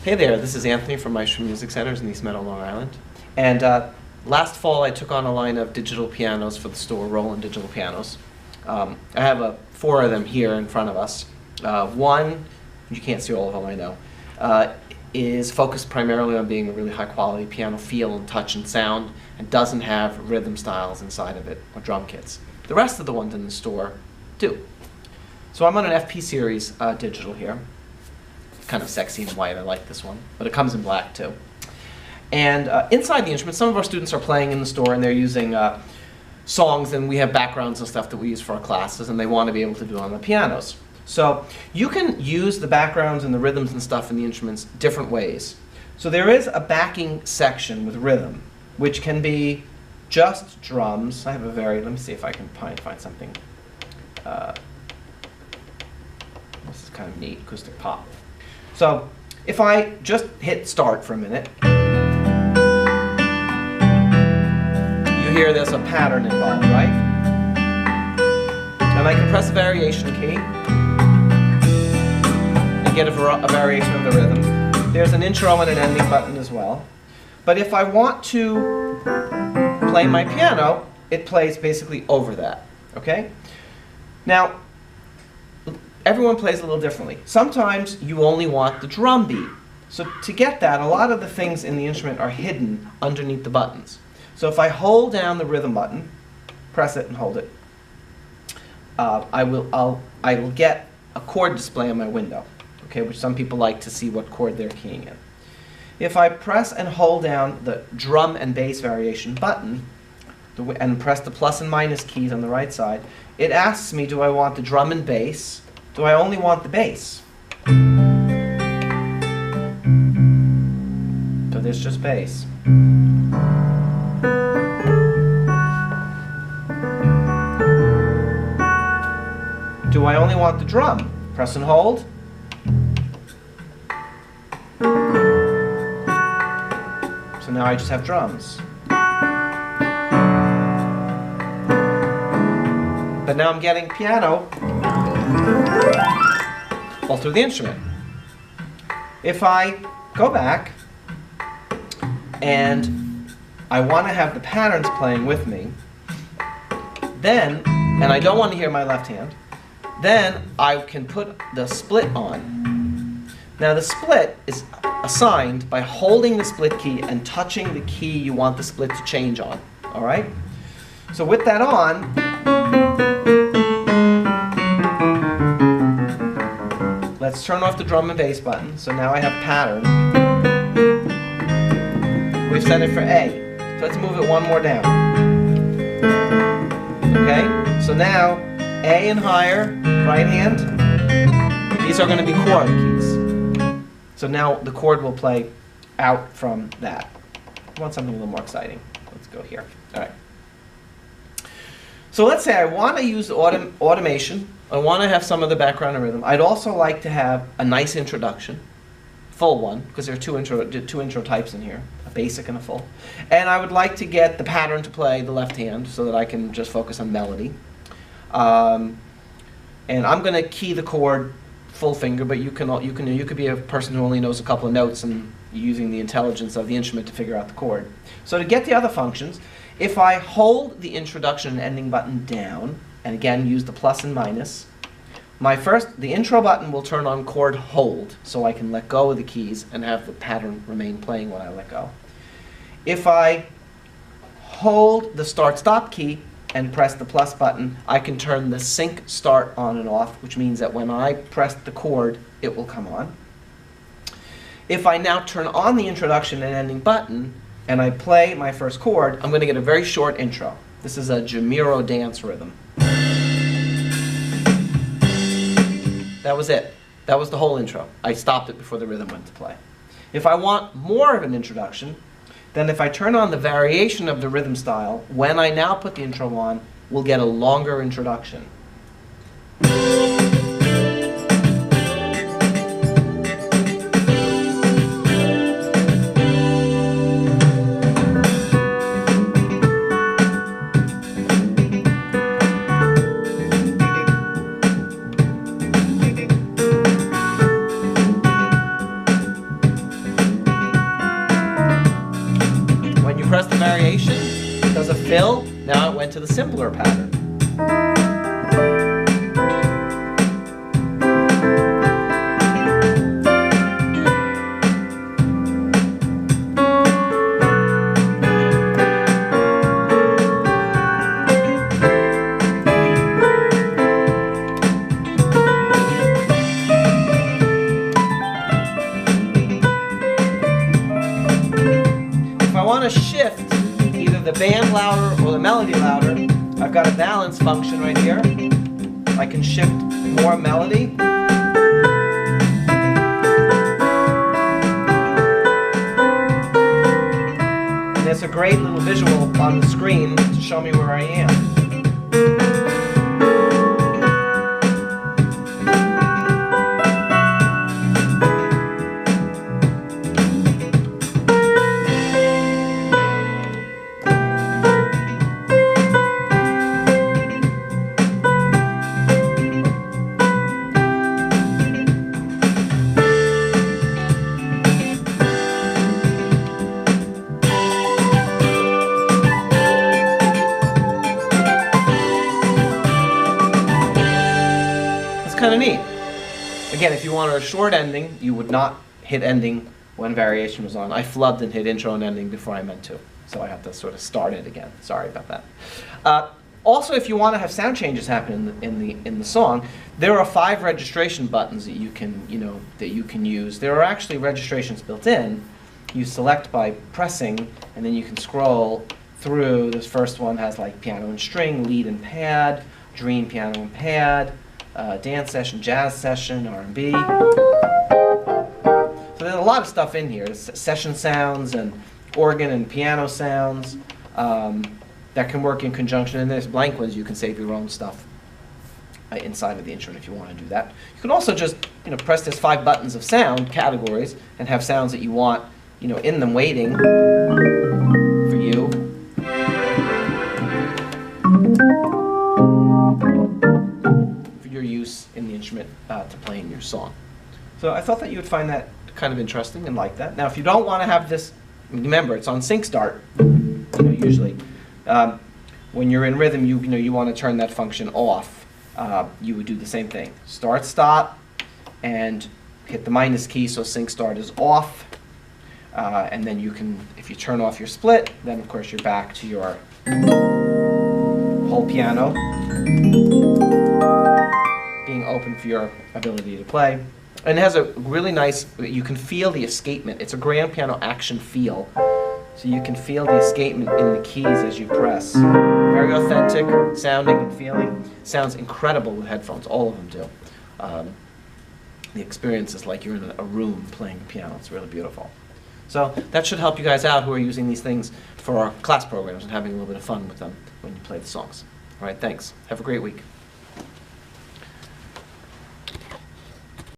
Hey there, this is Anthony from Maestro Music Centers in East Meadow, Long Island. And last fall I took on a line of digital pianos for the store, Roland digital pianos. I have 4 of them here in front of us. One, you can't see all of them, I know, is focused primarily on being a really high quality piano feel and touch and sound, and doesn't have rhythm styles inside of it or drum kits. The rest of the ones in the store do. So I'm on an FP Series digital here. Kind of sexy and white, I like this one, but it comes in black too. And inside the instrument, some of our students are playing in the store and they're using songs, and we have backgrounds and stuff that we use for our classes, and they want to be able to do it on the pianos. So you can use the backgrounds and the rhythms and stuff in the instruments different ways. So there is a backing section with rhythm, which can be just drums. I have let me see if I can find something. This is kind of neat, acoustic pop. So if I just hit start for a minute, you hear there's a pattern involved, right? And I can press the variation key and get a variation of the rhythm. There's an intro and an ending button as well. But if I want to play my piano, it plays basically over that, okay? Now, everyone plays a little differently. Sometimes you only want the drum beat. So to get that, a lot of the things in the instrument are hidden underneath the buttons. So if I hold down the rhythm button, press it and hold it, I will get a chord display on my window, okay, which some people like to see what chord they're keying in. If I press and hold down the drum and bass variation button, and press the plus and minus keys on the right side, it asks me, do I want the drum and bass? Do I only want the bass? So there's just bass. Do I only want the drum? Press and hold. So now I just have drums. But now I'm getting piano all through the instrument. If I go back and I want to have the patterns playing with me, then, and I don't want to hear my left hand, then I can put the split on. Now the split is assigned by holding the split key and touching the key you want the split to change on. All right? So with that on, let's turn off the drum and bass button. So now I have pattern. We've set it for A. So let's move it one more down. Okay? So now A and higher, right hand. These are going to be chord keys. So now the chord will play out from that. I want something a little more exciting. Let's go here. All right. So let's say I want to use automation. I want to have some of the background and rhythm. I'd also like to have a nice introduction, full one, because there are two intro types in here, a basic and a full. And I would like to get the pattern to play the left hand so that I can just focus on melody. And I'm going to key the chord full finger, but you could be a person who only knows a couple of notes and using the intelligence of the instrument to figure out the chord. So to get the other functions, if I hold the introduction and ending button down, and again use the plus and minus, the intro button will turn on chord hold, so I can let go of the keys and have the pattern remain playing when I let go. If I hold the start-stop key and press the plus button, I can turn the sync start on and off, which means that when I press the chord, it will come on. If I now turn on the introduction and ending button, and I play my first chord, I'm going to get a very short intro. This is a Jamiro dance rhythm. That was it. That was the whole intro. I stopped it before the rhythm went to play. If I want more of an introduction, then if I turn on the variation of the rhythm style, when I now put the intro on, we'll get a longer introduction. fill, now it went to the simpler pattern. To shift either the band louder or the melody louder, I've got a balance function right here. I can shift more melody. And there's a great little visual on the screen to show me where I am. Kind of neat. Again, if you wanted a short ending, you would not hit ending when variation was on. I flubbed and hit intro and ending before I meant to, so I have to sort of start it again. Sorry about that. Also, if you want to have sound changes happen in the song, there are 5 registration buttons that you can use. There are actually registrations built in. You select by pressing, and then you can scroll through. This first one has like piano and string, lead and pad, dream, piano and pad. Dance session, jazz session, R&B. So there's a lot of stuff in here. There's session sounds and organ and piano sounds that can work in conjunction. And there's blank ones you can save your own stuff inside of the instrument if you want to do that. You can also just press this 5 buttons of sound categories and have sounds that you want in them waiting for you. Use in the instrument to play in your song. So I thought that you would find that kind of interesting and like that. Now, if you don't want to have this, remember it's on sync start. Usually, when you're in rhythm, you want to turn that function off. You would do the same thing: start, stop, and hit the minus key so sync start is off. And then you can, if you turn off your split, then of course you're back to your whole piano being open for your ability to play. And it has a really nice, you can feel the escapement. It's a grand piano action feel. So you can feel the escapement in the keys as you press. Very authentic sounding and feeling. Sounds incredible with headphones. All of them do. The experience is like you're in a room playing piano. It's really beautiful. So that should help you guys out who are using these things for our class programs and having a little bit of fun with them when you play the songs. All right, thanks. Have a great week.